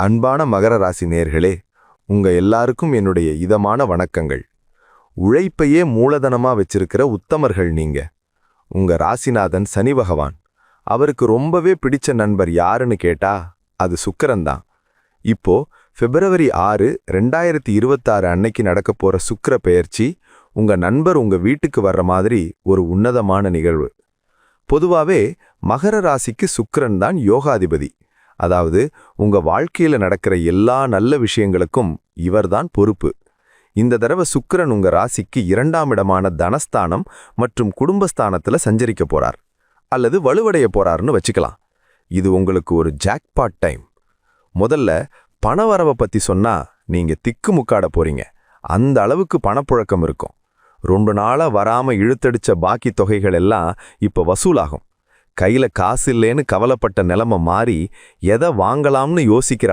அன்பான மகர ராசி நேயர்களே, உங்க எல்லாருக்கும் என்னுடைய இதமான வணக்கங்கள். உழைப்பையே மூலதனமா வச்சிருக்கிற உத்தமர்கள் நீங்க. உங்க ராசிநாதன் சனி பகவான். அவருக்கு ரொம்பவே பிடிச்ச நண்பர் யாருன்னு கேட்டா அது சுக்கிரன் தான். இப்போ பிப்ரவரி 6, 2026 அன்னைக்கு நடக்க போற சுக்கிர பெயர்ச்சி உங்க நண்பர் உங்க வீட்டுக்கு வர்ற மாதிரி ஒரு உன்னதமான நிகழ்வு. பொதுவாவே மகர ராசிக்கு சுக்கிரன் தான் யோகாதிபதி. அதாவது உங்க வாழ்க்கையில நடக்கிற எல்லா நல்ல விஷயங்களுக்கும் இவர்தான் பொறுப்பு. இந்த தடவை சுக்கிரன் உங்க ராசிக்கு 2ஆம் இடமான தனஸ்தானம் மற்றும் குடும்பஸ்தானத்துல சஞ்சரிக்க போறார், அல்லது வலுவடைய போறார்னு வச்சுக்கலாம். இது உங்களுக்கு ஒரு ஜாக்பாட் டைம். முதல்ல பணவரவை பத்தி சொன்னா நீங்க திக்குமுக்காட போறீங்க. அந்த அளவுக்கு பணப்புழக்கம் இருக்கும். ரொம்ப நாளா வராம இழுத்தடிச்ச பாக்கி தொகைகள் எல்லாம் இப்ப வசூலாகும். கையில காசு இல்லேன்னு கவலைப்பட்ட நிலைமை மாறி எதை வாங்கலாம்னு யோசிக்கிற